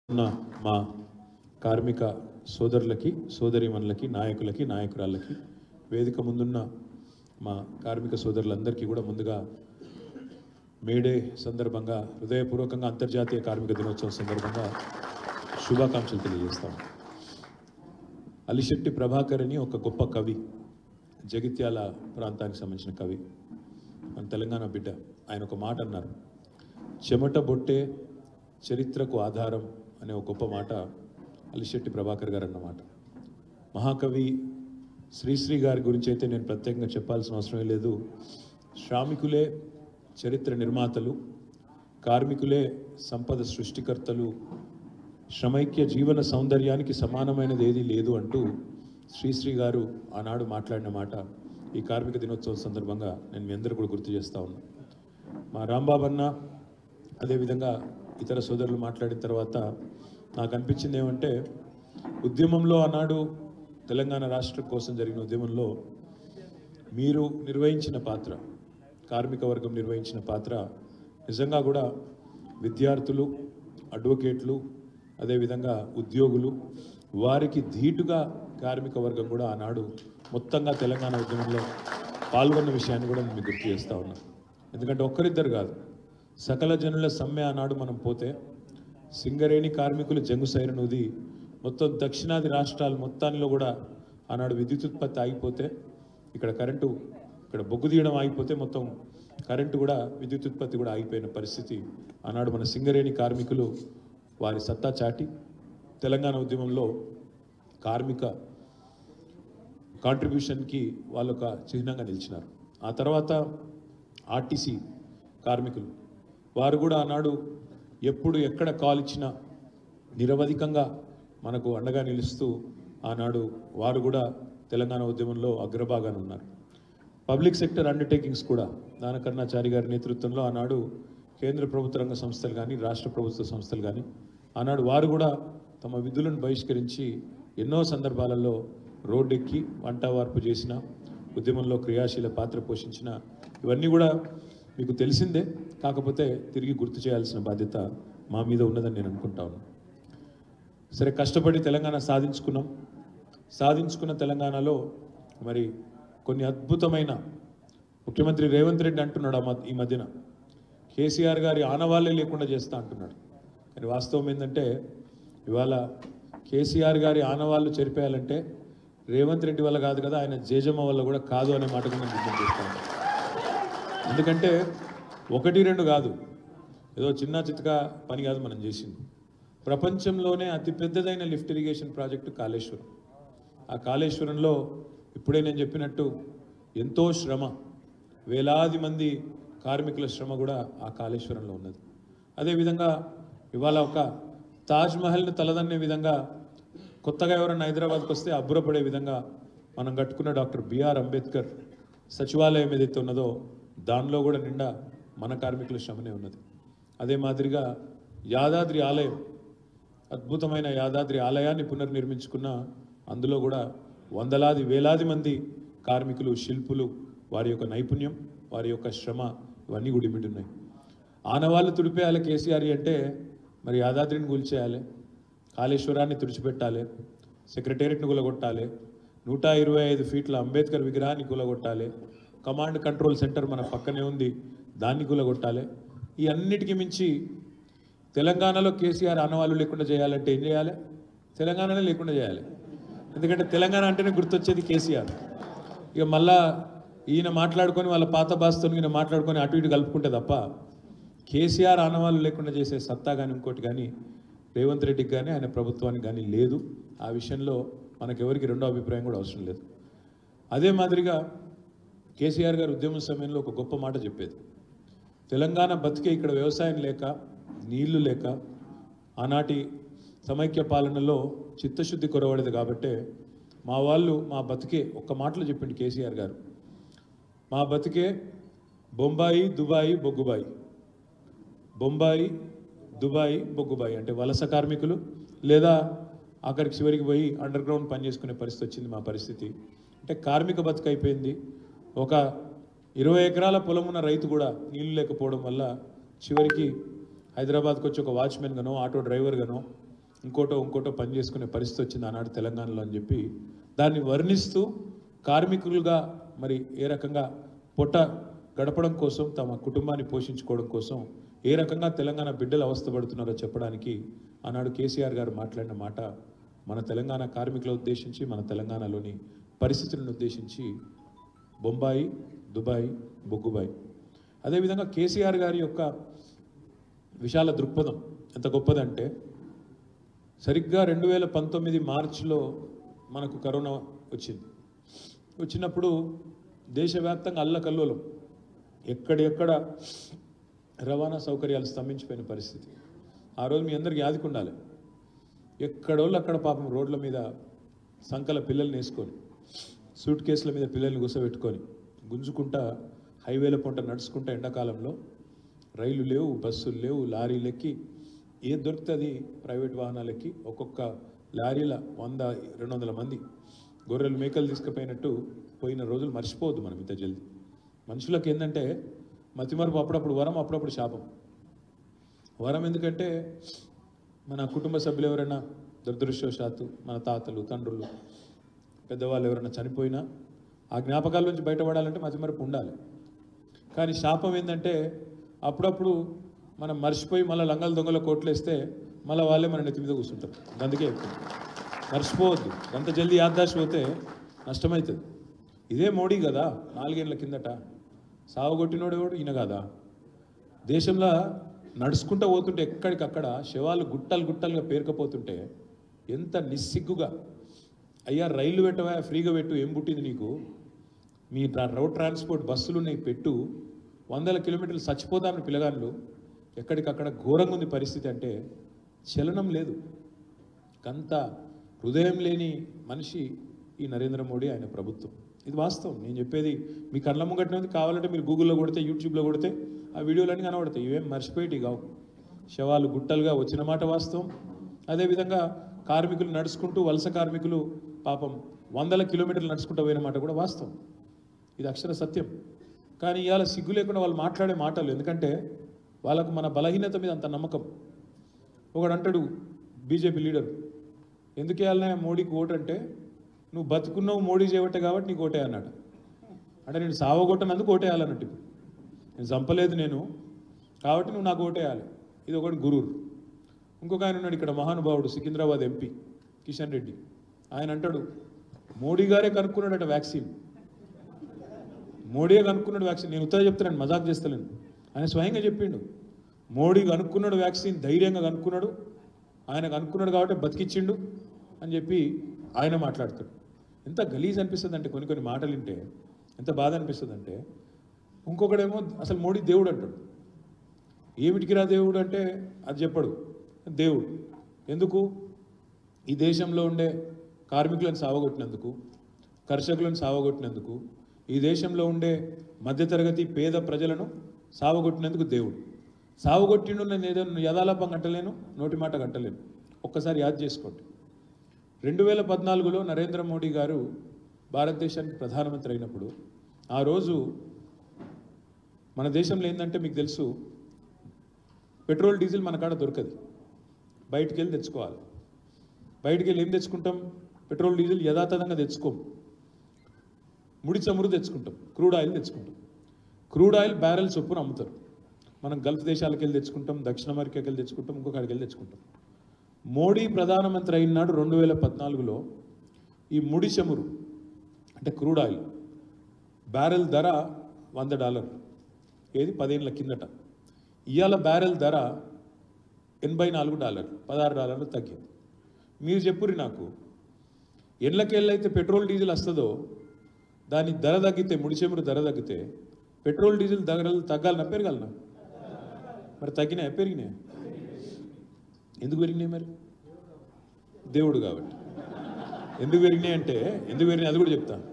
మా కార్మిక సోదరులకి సోదరీమణులకి నాయకులకి నాయకురాళ్ళకి వేదిక ముందున్న మా కార్మిక సోదరులందరికీ కూడా ముందుగా మేడే సందర్భంగా హృదయపూర్వకంగా అంతర్జాతీయ కార్మిక దినోత్సవం సందర్భంగా శుభాకాంక్షలు తెలియజేస్తాం. అలిశెట్టి ప్రభాకర్ అని ఒక గొప్ప కవి, జగిత్యాల ప్రాంతానికి సంబంధించిన కవి, మన తెలంగాణ బిడ్డ. ఆయన ఒక మాట అన్నారు, చెమట బొట్టే చరిత్రకు ఆధారం అనే ఒక గొప్ప మాట అలిశెట్టి ప్రభాకర్ గారు అన్నమాట. మహాకవి శ్రీశ్రీ గారి గురించి అయితే నేను ప్రత్యేకంగా చెప్పాల్సిన అవసరమే లేదు. శ్రామికులే చరిత్ర నిర్మాతలు, కార్మికులే సంపద సృష్టికర్తలు, శ్రమైక్య జీవన సౌందర్యానికి సమానమైనది ఏదీ లేదు అంటూ శ్రీశ్రీ గారు ఆనాడు మాట్లాడిన మాట ఈ కార్మిక దినోత్సవం సందర్భంగా నేను మీ అందరూ కూడా గుర్తు చేస్తూ ఉన్నా. మా రాంబాబు అన్న అదేవిధంగా ఇతర సోదరులు మాట్లాడిన తర్వాత నాకు అనిపించింది ఏమంటే, ఉద్యమంలో ఆనాడు తెలంగాణ రాష్ట్రం కోసం జరిగిన ఉద్యమంలో మీరు నిర్వహించిన పాత్ర, కార్మిక వర్గం నిర్వహించిన పాత్ర నిజంగా కూడా విద్యార్థులు, అడ్వకేట్లు, అదేవిధంగా ఉద్యోగులు, వారికి ధీటుగా కార్మిక వర్గం కూడా ఆనాడు మొత్తంగా తెలంగాణ ఉద్యమంలో పాల్గొన్న విషయాన్ని కూడా నేను గుర్తు చేస్తూ ఉన్నాను. ఎందుకంటే ఒక్కరిద్దరు కాదు, సకల జనుల సమ్మె ఆనాడు మనం పోతే సింగరేణి కార్మికులు జంగు సైరనుది మొత్తం దక్షిణాది రాష్ట్రాలు మొత్తానిలో కూడా ఆనాడు విద్యుత్ ఉత్పత్తి ఆగిపోతే, ఇక్కడ బొగ్గు తీయడం ఆగిపోతే మొత్తం కరెంటు కూడా, విద్యుత్ ఉత్పత్తి కూడా ఆగిపోయిన పరిస్థితి ఆనాడు మన సింగరేణి కార్మికులు వారి సత్తా చాటి తెలంగాణ ఉద్యమంలో కార్మిక కాంట్రిబ్యూషన్కి వాళ్ళు ఒక చిహ్నంగా నిలిచినారు. ఆ తర్వాత ఆర్టీసీ కార్మికులు వారు కూడా ఆనాడు ఎప్పుడు ఎక్కడ కాల్ ఇచ్చినా నిరవధికంగా మనకు అండగా నిలుస్తూ ఆనాడు వారు కూడా తెలంగాణ ఉద్యమంలో అగ్రభాగాన ఉన్నారు. పబ్లిక్ సెక్టర్ అండర్టేకింగ్స్ కూడా దానకర్ణాచారి గారి నేతృత్వంలో ఆనాడు కేంద్ర ప్రభుత్వ రంగ సంస్థలు కానీ రాష్ట్ర ప్రభుత్వ సంస్థలు కానీ ఆనాడు వారు కూడా తమ విధులను బహిష్కరించి ఎన్నో సందర్భాలలో రోడ్డెక్కి వంటవార్పు చేసిన, ఉద్యమంలో క్రియాశీల పాత్ర పోషించిన, ఇవన్నీ కూడా మీకు తెలిసిందే. కాకపోతే తిరిగి గుర్తు చేయాల్సిన బాధ్యత మా మీద ఉన్నదని నేను అనుకుంటా ఉన్నాను. సరే, కష్టపడి తెలంగాణ సాధించుకున్న తెలంగాణలో మరి కొన్ని అద్భుతమైన, ముఖ్యమంత్రి రేవంత్ రెడ్డి అంటున్నాడు ఈ మధ్యన కేసీఆర్ గారి ఆనవాళ్ళే లేకుండా చేస్తా అంటున్నాడు. కానీ వాస్తవం ఏంటంటే, ఇవాళ కేసీఆర్ గారి ఆనవాళ్ళు చెరిపేయాలంటే రేవంత్ రెడ్డి వల్ల కాదు కదా, ఆయన జేజమ్మ వల్ల కూడా కాదు అనే మాట కూడా నేను గుర్తు చేస్తాను. ఎందుకంటే 1-2 కాదు, ఏదో చిన్న చితక పని కాదు మనం చేసింది. ప్రపంచంలోనే అతిపెద్దదైన లిఫ్ట్ ఇరిగేషన్ ప్రాజెక్టు కాళేశ్వరం. ఆ కాళేశ్వరంలో ఇప్పుడే నేను చెప్పినట్టు ఎంతో శ్రమ, వేలాది మంది కార్మికుల శ్రమ కూడా ఆ కాళేశ్వరంలో ఉన్నది. అదేవిధంగా ఇవాళ ఒక తాజ్మహల్ని తలదన్నే విధంగా, కొత్తగా ఎవరైనా హైదరాబాద్కి వస్తే అబ్బురపడే విధంగా మనం కట్టుకున్న డాక్టర్ బిఆర్ అంబేద్కర్ సచివాలయం ఏదైతే ఉన్నదో దానిలో కూడా నిండా మన కార్మికుల శ్రమనే ఉన్నది. అదే మాదిరిగా యాదాద్రి ఆలయం, అద్భుతమైన యాదాద్రి ఆలయాన్ని పునర్నిర్మించుకున్న, అందులో కూడా వందలాది వేలాది మంది కార్మికులు, శిల్పులు, వారి యొక్క నైపుణ్యం, వారి యొక్క శ్రమ, ఇవన్నీ కూడా ఇమిడి ఉన్నాయి. ఆనవాళ్ళు తుడిపేయాలి కేసీఆర్ అంటే మరి యాదాద్రిని కూల్చేయాలి, కాళేశ్వరాన్ని తుడిచిపెట్టాలి, సెక్రటేరియట్ని కూలగొట్టాలి, 125 ఫీట్ల అంబేద్కర్ విగ్రహాన్ని కూలగొట్టాలి, కమాండ్ కంట్రోల్ సెంటర్ మన పక్కనే ఉంది దాన్ని కూలగొట్టాలి. ఈ అన్నిటికీ మించి తెలంగాణలో కేసీఆర్ ఆనవాళ్ళు లేకుండా చేయాలంటే ఏం చేయాలి? తెలంగాణనే లేకుండా చేయాలి. ఎందుకంటే తెలంగాణ అంటేనే గుర్తొచ్చేది కేసీఆర్. ఇక మళ్ళా ఈయన మాట్లాడుకొని వాళ్ళ పాత బాస్తో ఈయన మాట్లాడుకొని అటు ఇటు కలుపుకుంటే తప్ప కేసీఆర్ ఆనవాళ్ళు లేకుండా చేసే సత్తా కానీ ఇంకోటి కానీ రేవంత్ రెడ్డికి కానీ ఆయన ప్రభుత్వానికి కానీ లేదు. ఆ విషయంలో మనకెవరికి రెండో అభిప్రాయం కూడా అవసరం లేదు. అదే మాదిరిగా కేసీఆర్ గారు ఉద్యమ సమయంలో ఒక గొప్ప మాట చెప్పేది, తెలంగాణ బతికే ఇక్కడ వ్యవసాయం లేక, నీళ్లు లేక, ఆనాటి సమైక్య పాలనలో చిత్తశుద్ధి కొరవడేది కాబట్టే మా బతికే ఒక్క మాటలో చెప్పింది కేసీఆర్ గారు, మా బతికే బొంబాయి దుబాయి బొగ్గుబాయి, బొంబాయి దుబాయి బొగ్గుబాయి, అంటే వలస కార్మికులు లేదా అక్కడికి చివరికి పోయి అండర్ గ్రౌండ్ పని చేసుకునే పరిస్థితి వచ్చింది మా పరిస్థితి. అంటే కార్మిక బతుకు అయిపోయింది. ఒక 20 ఎకరాల పొలం ఉన్న రైతు కూడా నీళ్లు లేకపోవడం వల్ల చివరికి హైదరాబాద్కి వచ్చి ఒక వాచ్మెన్ గానో ఆటో డ్రైవర్ గానో ఇంకోటో పని చేసుకునే పరిస్థితి వచ్చింది ఆనాడు తెలంగాణలో అని చెప్పి దాన్ని వర్ణిస్తూ కార్మికులుగా మరి ఏ రకంగా పొట్ట గడపడం కోసం తమ కుటుంబాన్ని పోషించుకోవడం కోసం ఏ రకంగా తెలంగాణ బిడ్డలు అవస్థపడుతున్నారో చెప్పడానికి ఆనాడు కేసీఆర్ గారు మాట్లాడిన మాట మన తెలంగాణ కార్మికుల ఉద్దేశించి మన తెలంగాణలోని పరిస్థితులను ఉద్దేశించి బొంబాయి, దుబాయ్, బొగ్గుబాయి. అదేవిధంగా కేసీఆర్ గారి యొక్క విశాల దృక్పథం ఎంత గొప్పదంటే సరిగ్గా 2019 మార్చిలో మనకు కరోనా వచ్చినప్పుడు దేశవ్యాప్తంగా అల్లకల్లోలం, ఎక్కడెక్కడ రవాణా సౌకర్యాలు స్తంభించిపోయిన పరిస్థితి. ఆ రోజు మీ అందరికీ యాదికి ఉండాలి, ఎక్కడోళ్ళు అక్కడ పాపం రోడ్ల మీద సంకల పిల్లల్ని వేసుకొని సూట్ కేసుల మీద పిల్లల్ని కూర్చోబెట్టుకొని గుంజుకుంటా హైవేల పొంట నడుచుకుంటా ఎండాకాలంలో రైలు లేవు, బస్సులు లేవు, లారీలు ఎక్కి ఏది దొరుకుతుంది ప్రైవేట్ వాహనాలు ఎక్కి ఒక్కొక్క లారీల 100-200 మంది గొర్రెలు మేకలు తీసుకుపోయినట్టు పోయిన రోజులు మర్చిపోవద్దు మనం ఇంత జల్దీ. మనుషులకు ఏంటంటే మతిమరుపు, అప్పుడప్పుడు వరం, అప్పుడప్పుడు శాపం. వరం ఎందుకంటే మన కుటుంబ సభ్యులు ఎవరైనా దురదృష్టవశాత్తు మన తాతలు, తండ్రులు, పెద్దవాళ్ళు ఎవరైనా చనిపోయినా ఆ జ్ఞాపకాల నుంచి బయటపడాలంటే మతిమరుపు ఉండాలి. కానీ శాపం ఏంటంటే అప్పుడప్పుడు మనం మర్చిపోయి మళ్ళీ లంగల దొంగల కోట్లేస్తే మళ్ళీ వాళ్ళే మన నెత్తి మీద కూర్చుంటారు. అందుకే ఎక్కువ మర్చిపోవద్దు, అంత జల్దీ యాద్దాష్ పోతే నష్టమవుతుంది. ఇదే మోడీ కదా 4 ఏళ్ల కిందట సావుగొట్టినోడు ఎవడు ఈయన కదా. దేశంలో నడుచుకుంటూ పోతుంటే ఎక్కడికక్కడ శవాలు గుట్టలుగా పేరుకపోతుంటే ఎంత నిస్సిగ్గుగా, అయ్యా రైలు పెట్టవా, ఫ్రీగా పెట్టు, ఏం పుట్టింది నీకు, మీ రోడ్ ట్రాన్స్పోర్ట్ బస్సులు ఉన్నాయి పెట్టు, 100 కిలోమీటర్లు చచ్చిపోతామని పిల్లగాళ్ళు, ఎక్కడికక్కడ ఘోరంగా ఉంది పరిస్థితి. అంటే చలనం లేదు. కంత హృదయం లేని మనిషి ఈ నరేంద్ర మోడీ, ఆయన ప్రభుత్వం. ఇది వాస్తవం. నేను చెప్పేది మీ కళ్ళ ముంగట్టినది. కావాలంటే మీరు గూగుల్లో కొడితే, యూట్యూబ్లో కొడితే ఆ వీడియోలన్నీ కనబడతాయి. ఇవేం మర్చిపోయేటి కావు. శవాలు గుట్టలుగా వచ్చిన మాట వాస్తవం. అదేవిధంగా కార్మికులు నడుచుకుంటూ, వలస కార్మికులు పాపం 100 కిలోమీటర్లు నడుచుకుంటూ పోయిన మాట కూడా వాస్తవం. ఇది అక్షర సత్యం. కానీ ఇవాళ సిగ్గు లేకుండా వాళ్ళు మాట్లాడే మాటలు, ఎందుకంటే వాళ్ళకు మన బలహీనత మీద అంత నమ్మకం. ఒకడు అంటాడు బీజేపీ లీడర్, ఎందుకు వేయాలన్నా మోడీకి ఓటు అంటే, నువ్వు బతుకున్నావు మోడీ చేయబట్టే కాబట్టి నీకు ఓటే అన్నాడు. అంటే నేను సావగొట్టనందుకు ఓటేయాలన్నట్టు. ఇప్పుడు నేను చంపలేదు నేను కాబట్టి నువ్వు నాకు ఓటేయాలి. ఇది ఒకటి గురూరు. ఇంకొక ఆయన ఉన్నాడు ఇక్కడ, మహానుభావుడు, సికింద్రాబాద్ ఎంపీ కిషన్ రెడ్డి. ఆయన అంటాడు మోడీ గారే కనుక్కున్నాడట వ్యాక్సిన్, మోడీయే కనుక్కున్నాడు వ్యాక్సిన్. నేను ఉత్తరం చెప్తున్నాను, మజాక్ చేస్తలేను. ఆయన స్వయంగా చెప్పిండు, మోడీ కనుక్కున్నాడు వ్యాక్సిన్, ధైర్యంగా కనుక్కున్నాడు, ఆయన కనుక్కున్నాడు కాబట్టి బతికిచ్చిండు అని చెప్పి ఆయన మాట్లాడతాడు. ఎంత గలీజ్ అనిపిస్తుంది అంటే కొన్ని మాటలు వింటే ఎంత బాధ అనిపిస్తుంది అంటే. ఇంకొకడేమో అసలు మోడీ దేవుడు అంటాడు. ఏమిటికి రా దేవుడు అంటే అది చెప్పడు. దేవుడు ఎందుకు? ఈ దేశంలో ఉండే కార్మికులను సావగొట్టినందుకు, కర్షకులను సావగొట్టినందుకు, ఈ దేశంలో ఉండే మధ్యతరగతి పేద ప్రజలను సావగొట్టినందుకు దేవుడు. సావగొట్టిండు, నేను ఏదో యథాలాపం గంటలేను, నోటి మాట గంటలేను. ఒక్కసారి యాద్ చేసుకోండి. 2014లో నరేంద్ర మోడీ గారు భారతదేశానికి ప్రధానమంత్రి అయినప్పుడు, ఆ రోజు మన దేశంలో ఏంటంటే మీకు తెలుసు, పెట్రోల్ డీజిల్ మన కాడ దొరకదు, బయటికి వెళ్ళి తెచ్చుకోవాలి. బయటికి వెళ్ళి ఏం తెచ్చుకుంటాం? పెట్రోల్ డీజిల్ యథాతథంగా తెచ్చుకోం, ముడి చమురు తెచ్చుకుంటాం, క్రూడ్ ఆయిల్ తెచ్చుకుంటాం. క్రూడ్ ఆయిల్ బ్యారెల్ చొప్పున అమ్ముతారు. మనం గల్ఫ్ దేశాలకు వెళ్ళి తెచ్చుకుంటాం, దక్షిణ అమెరికాకి వెళ్ళి తెచ్చుకుంటాం, ఇంకొకడికి వెళ్ళి తెచ్చుకుంటాం. మోడీ ప్రధానమంత్రి అయినాడు 2014లో ఈ ముడి చమురు అంటే క్రూడ్ ఆయిల్ బ్యారెల్ ధర $100. ఏది 10 ఏళ్ల కిందట. ఇవాళ బ్యారెల్ ధర $84, $16 తగ్గింది. మీరు చెప్పుర్రి నాకు, ఎళ్ళకెళ్ళైతే పెట్రోల్ డీజిల్ వస్తుందో దాని ధర తగ్గితే, ముడి చమురు ధర తగ్గితే పెట్రోల్ డీజిల్ ధరలు తగ్గాలన్నా పెరగాలన్నా? మరి తగ్గినాయా పెరిగినాయా? ఎందుకు పెరిగినాయి? మరి దేవుడు కాబట్టి. ఎందుకు పెరిగినాయి అంటే, ఎందుకు పెరిగినాయి అది కూడా చెప్తాను.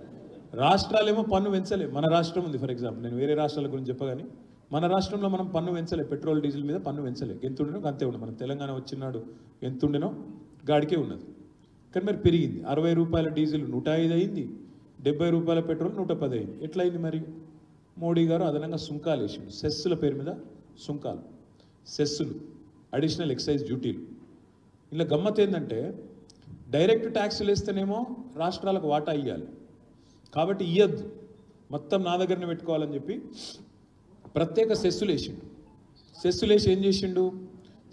రాష్ట్రాలేమో పన్ను పెంచలే. మన రాష్ట్రం ఉంది ఫర్ ఎగ్జాంపుల్, నేను వేరే రాష్ట్రాల గురించి చెప్పగాని, మన రాష్ట్రంలో మనం పన్ను పెంచలే, పెట్రోల్ డీజిల్ మీద పన్ను పెంచలే. ఎంత ఉండేనో అంతే ఉండదు. మన తెలంగాణ వచ్చినాడు ఎంత ఉండేనో గాడికే ఉన్నది. కానీ మరి పెరిగింది. ₹60 డీజిల్ 105 అయింది, ₹70 పెట్రోల్ 110 అయింది. ఎట్లయింది మరి? మోడీ గారు అదనంగా సుంకాలు వేసిండు. సెస్సుల పేరు మీద సుంకాలు, సెస్సులు, అడిషనల్ ఎక్సైజ్ డ్యూటీలు. ఇలా గమ్మత్ ఏంటంటే డైరెక్ట్ ట్యాక్స్లు వేస్తేనేమో రాష్ట్రాలకు వాటా ఇవ్వాలి, కాబట్టి ఇయ్యద్దు, మొత్తం నా దగ్గరనే పెట్టుకోవాలని చెప్పి ప్రత్యేక సెస్సులు వేసిండు. సెస్సులు వేసి ఏం చేసిండు?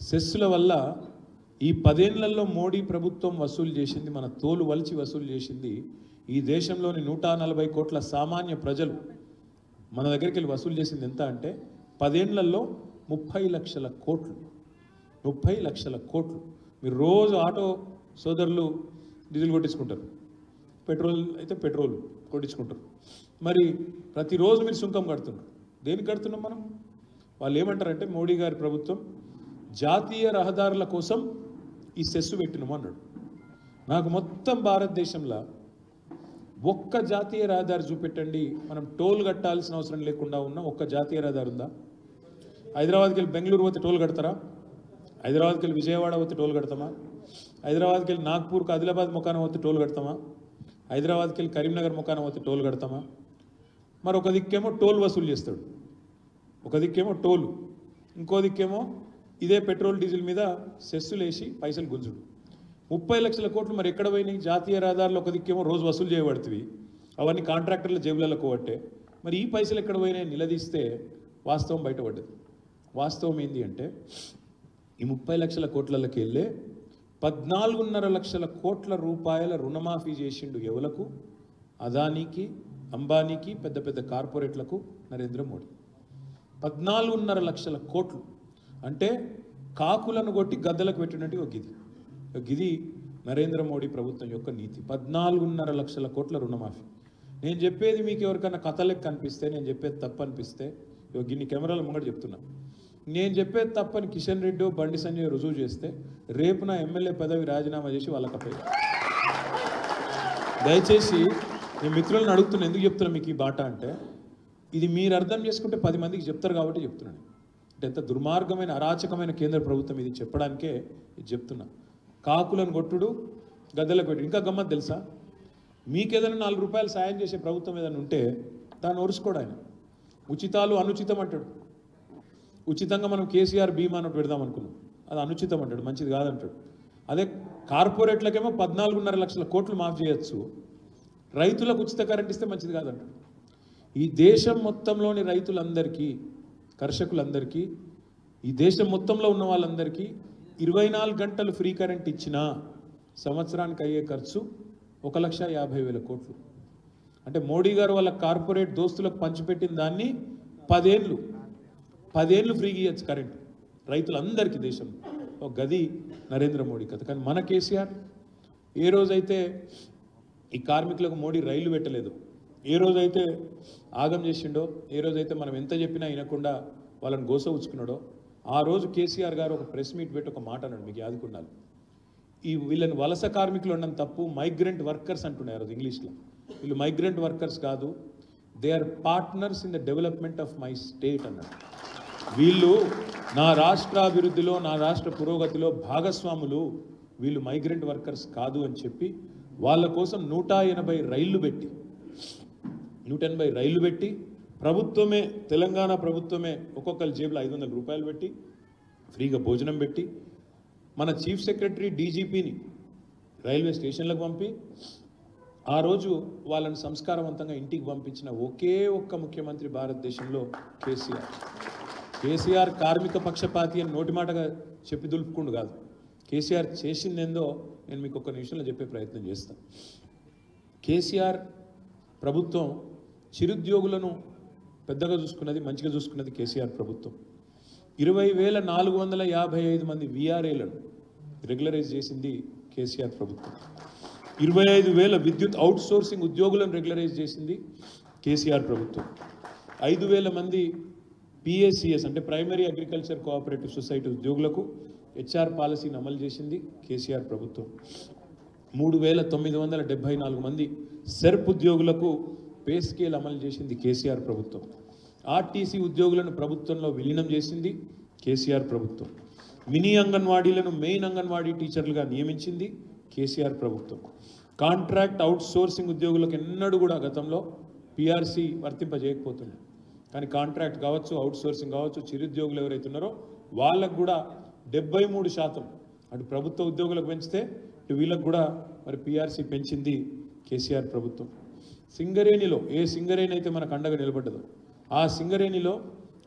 సెస్సుల వల్ల ఈ 10 ఏళ్లలో మోడీ ప్రభుత్వం వసూలు చేసింది, మన తోలు వలిచి వసూలు చేసింది, ఈ దేశంలోని 140 కోట్ల సామాన్య ప్రజలు మన దగ్గరికి వెళ్ళి వసూలు చేసింది ఎంత అంటే 10 ఏళ్లలో 30 లక్షల కోట్లు. 30 లక్షల కోట్లు. మీరు రోజు ఆటో సోదరులు డీజిల్ కొట్టించుకుంటారు, పెట్రోల్ అయితే పెట్రోల్ కొట్టించుకుంటారు, మరి ప్రతిరోజు మీరు సుంకం కడుతున్నారు. దేనికి కడుతున్నాం మనం? వాళ్ళు ఏమంటారంటే మోడీ గారి ప్రభుత్వం జాతీయ రహదారుల కోసం ఈ సెస్సు పెట్టినాము అన్నాడు. నాకు మొత్తం భారతదేశంలో ఒక్క జాతీయ రహదారి చూపెట్టండి, మనం టోల్ కట్టాల్సిన అవసరం లేకుండా ఉన్న ఒక్క జాతీయ రహదారి ఉందా? హైదరాబాద్కి వెళ్ళి బెంగళూరు పోతే టోల్ కడతారా? హైదరాబాద్కి వెళ్ళి విజయవాడ పోతే టోల్ కడతామా? హైదరాబాద్కి వెళ్ళి నాగ్పూర్కి ఆదిలాబాద్ ముఖాన పోతే టోల్ కడతామా? హైదరాబాద్కి వెళ్ళి కరీంనగర్ ముఖాన పోతే టోల్ కడతామా? మరి ఒక దిక్కేమో టోల్ వసూలు చేస్తాడు, ఒక దిక్కేమో టోలు, ఇంకో దిక్కేమో ఇదే పెట్రోల్ డీజిల్ మీద సెస్సులు వేసి పైసలు గుంజుడు. 30 లక్షల కోట్లు మరి ఎక్కడ పోయినాయి? జాతీయ రహదారులు ఒక దిక్కేమో రోజు వసూలు చేయబడుతుంది, అవన్నీ కాంట్రాక్టర్ల జేబులలో కోవట్టే. మరి ఈ పైసలు ఎక్కడ పోయినాయి నిలదీస్తే వాస్తవం బయటపడ్డది. వాస్తవం ఏంటి అంటే ఈ 30 లక్షల కోట్లకి వెళ్ళే 14.5 లక్షల కోట్ల రూపాయల రుణమాఫీ చేసిండు ఎవలకు? అదానికి, అంబానీకి, పెద్ద పెద్ద కార్పొరేట్లకు నరేంద్ర మోడీ. 14.5 లక్షల కోట్లు అంటే కాకులను కొట్టి గద్దలకు పెట్టినట్టు ఒక గిది నరేంద్ర మోడీ ప్రభుత్వం యొక్క నీతి. 14.5 లక్షల కోట్ల రుణమాఫీ. నేను చెప్పేది మీకు ఎవరికైనా కథలకు కనిపిస్తే, నేను చెప్పేది తప్పు అనిపిస్తే, గిన్ని కెమెరాల ముంగట చెప్తున్నా, నేను చెప్పేది తప్పని కిషన్ రెడ్డి బండి సంజయ్ రుజువు చేస్తే రేపు నా ఎమ్మెల్యే పదవి రాజీనామా చేసి వాళ్ళకపై. దయచేసి నేను మిత్రులను అడుగుతున్నా, ఎందుకు చెప్తున్నా మీకు ఈ బాట అంటే, ఇది మీరు అర్థం చేసుకుంటే 10 మందికి చెప్తారు కాబట్టి చెప్తున్నాను. అంటే ఎంత దుర్మార్గమైన అరాచకమైన కేంద్ర ప్రభుత్వం ఇది చెప్పడానికే ఇది చెప్తున్నా. కాకులను కొట్టుడు, గద్దెలకు కొట్టుడు. ఇంకా గమ్మత్ తెలుసా? మీకు ఏదైనా 4 రూపాయలు సాయం చేసే ప్రభుత్వం ఏదైనా ఉంటే దాన్ని ఒరుసుకోడు ఆయన. ఉచితాలు అనుచితం అంటాడు. ఉచితంగా మనం కేసీఆర్ బీమా అన్నట్టు పెడదాం అనుకున్నాం, అది అనుచితం అంటాడు, మంచిది కాదంటాడు. అదే కార్పొరేట్లకేమో 14.5 లక్షల కోట్లు మాఫ్ చేయొచ్చు, రైతులకు ఉచిత కరెంట్ ఇస్తే మంచిది కాదంటాడు. ఈ దేశం మొత్తంలోని రైతులందరికీ, కర్షకులందరికీ, ఈ దేశం మొత్తంలో ఉన్న వాళ్ళందరికీ 24 గంటలు ఫ్రీ కరెంట్ ఇచ్చినా సంవత్సరానికి అయ్యే ఖర్చు 1,50,000 కోట్లు. అంటే మోడీ గారు వాళ్ళ కార్పొరేట్ దోస్తులకు పంచిపెట్టిన దాన్ని 10 ఏళ్ళు ఫ్రీగా ఇవ్వచ్చు కరెంట్ రైతులందరికీ దేశంలో. ఒక గది నరేంద్ర మోడీ కథ. కానీ మన కేసీఆర్ ఏ రోజైతే ఈ కార్మికులకు మోడీ రైళ్లు పెట్టలేదు, ఏ రోజైతే ఆగం చేసిండో, ఏ రోజైతే మనం ఎంత చెప్పినా వినకుండా వాళ్ళని గోస ఉచ్చుకున్నాడో, ఆ రోజు కేసీఆర్ గారు ఒక ప్రెస్ మీట్ పెట్టి ఒక మాట అన్నాడు, మీకు యాదుకున్నాను. ఈ వీళ్ళని వలస కార్మికులు ఉండడం తప్పు, మైగ్రెంట్ వర్కర్స్ అంటున్నారు అది ఇంగ్లీష్లో. వీళ్ళు మైగ్రెంట్ వర్కర్స్ కాదు, they are partners in the development of my state అన్నాడు. వీళ్ళు నా రాష్ట్ర అభివృద్ధిలో, నా రాష్ట్ర పురోగతిలో భాగస్వాములు, వీళ్ళు మైగ్రెంట్ వర్కర్స్ కాదు అని చెప్పి వాళ్ళ కోసం 180 రైళ్లు పెట్టి ప్రభుత్వమే, తెలంగాణ ప్రభుత్వమే ఒక్కొక్కరి జేబులో 500 రూపాయలు పెట్టి ఫ్రీగా భోజనం పెట్టి మన చీఫ్ సెక్రటరీ డీజీపీని రైల్వే స్టేషన్లకు పంపి ఆ రోజు వాళ్ళని సంస్కారవంతంగా ఇంటికి పంపించిన ఒకే ఒక్క ముఖ్యమంత్రి భారతదేశంలో కేసీఆర్ కార్మిక పక్షపాతి అని నోటి మాటగా చెప్పి దులుపుకుండు కాదు. కేసీఆర్ చేసిందేందో నేను మీకు ఒక్క నిమిషంలో చెప్పే ప్రయత్నం చేస్తాను. కేసీఆర్ ప్రభుత్వం చిరుద్యోగులను పెద్దగా చూసుకున్నది, మంచిగా చూసుకున్నది కేసీఆర్ ప్రభుత్వం. 20,455 మంది వీఆర్ఏలను రెగ్యులరైజ్ చేసింది కేసీఆర్ ప్రభుత్వం. 25,000 విద్యుత్ అవుట్ సోర్సింగ్ ఉద్యోగులను రెగ్యులరైజ్ చేసింది కేసీఆర్ ప్రభుత్వం. 5,000 మంది పిఎస్సిఎస్ అంటే ప్రైమరీ అగ్రికల్చర్ కోఆపరేటివ్ సొసైటీ ఉద్యోగులకు హెచ్ఆర్ పాలసీని అమలు చేసింది కేసీఆర్ ప్రభుత్వం. 3,974 మంది సెర్ప్ ఉద్యోగులకు పే స్కేల్ అమలు చేసింది కేసీఆర్ ప్రభుత్వం. ఆర్టీసీ ఉద్యోగులను ప్రభుత్వంలో విలీనం చేసింది కేసీఆర్ ప్రభుత్వం. మినీ అంగన్వాడీలను మెయిన్ అంగన్వాడీ టీచర్లుగా నియమించింది కేసీఆర్ ప్రభుత్వం. కాంట్రాక్ట్ అవుట్ సోర్సింగ్ ఉద్యోగులకు ఎన్నడూ కూడా గతంలో పిఆర్సీ వర్తింపజేయకపోతుంది, కానీ కాంట్రాక్ట్ కావచ్చు, అవుట్ సోర్సింగ్ కావచ్చు, చిరుద్యోగులు ఎవరైతే ఉన్నారో వాళ్ళకు కూడా 73% అటు ప్రభుత్వ ఉద్యోగులకు పెంచితే ఇటు వీళ్ళకు కూడా మరి పీఆర్సీ పెంచింది కేసీఆర్ ప్రభుత్వం. సింగరేణిలో ఏ సింగరేణి అయితే మనకు అండగా నిలబడ్డదో ఆ సింగరేణిలో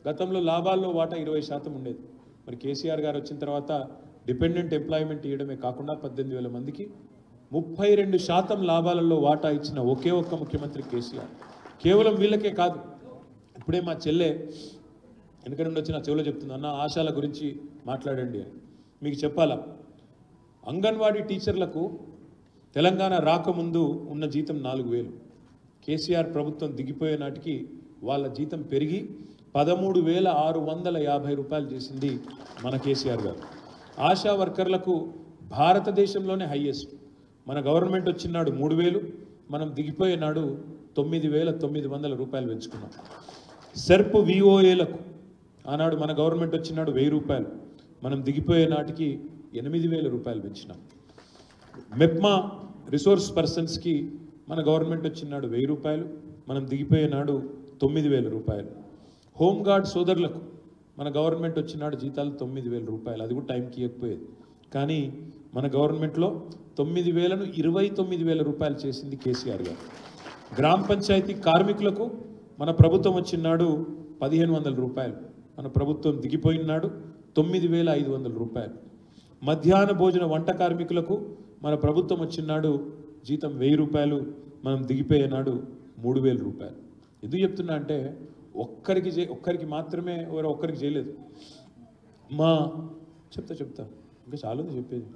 గతంలో లాభాల్లో వాటా 20% ఉండేది. మరి కేసీఆర్ గారు వచ్చిన తర్వాత డిపెండెంట్ ఎంప్లాయ్మెంట్ ఇవ్వడమే కాకుండా 18,000 మందికి 32% లాభాలలో వాటా ఇచ్చిన ఒకే ఒక్క ముఖ్యమంత్రి కేసీఆర్. కేవలం వీళ్ళకే కాదు, ఇప్పుడే మా చెల్లె వెనక నుండి వచ్చి నా చెవులో చెప్తుంది, అన్న ఆశాల గురించి మాట్లాడండి అని. మీకు చెప్పాలా, అంగన్వాడీ టీచర్లకు తెలంగాణ రాకముందు ఉన్న జీతం 4,000. కేసీఆర్ ప్రభుత్వం దిగిపోయే నాటికి వాళ్ళ జీతం పెరిగి 13,650 రూపాయలు చేసింది మన కేసీఆర్ గారు. ఆశా వర్కర్లకు భారతదేశంలోనే హైయెస్ట్. మన గవర్నమెంట్ వచ్చినాడు 3,000, మనం దిగిపోయే నాడు 9,900 రూపాయలు పెంచుకున్నాం. సెర్ప్ విఓఏలకు ఆనాడు మన గవర్నమెంట్ వచ్చినాడు 1,000 రూపాయలు, మనం దిగిపోయే నాటికి 8,000 రూపాయలు పెంచినాం. మెప్మా రిసోర్స్ పర్సన్స్కి మన గవర్నమెంట్ వచ్చినాడు 1,000 రూపాయలు, మనం దిగిపోయే నాడు 9,000 రూపాయలు. హోంగార్డ్ సోదరులకు మన గవర్నమెంట్ వచ్చినాడు జీతాలు 9,000 రూపాయలు, అది కూడా టైంకి ఇవ్వకపోయేది. కానీ మన గవర్నమెంట్లో 9,000ను 29,000 రూపాయలు చేసింది కేసీఆర్ గారు. గ్రామ పంచాయతీ కార్మికులకు మన ప్రభుత్వం వచ్చినాడు 1,500 రూపాయలు, మన ప్రభుత్వం దిగిపోయినాడు 9,500 రూపాయలు. మధ్యాహ్న భోజన వంట కార్మికులకు మన ప్రభుత్వం వచ్చినాడు జీతం 1,000 రూపాయలు, మనం దిగిపోయే నాడు 3,000 రూపాయలు. ఎందుకు చెప్తున్నా అంటే ఒక్కరికి మాత్రమే ఎవరో ఒక్కరికి చేయలేదు. మా చెప్తా ఇంకా చాలా ఉంది చెప్పేది.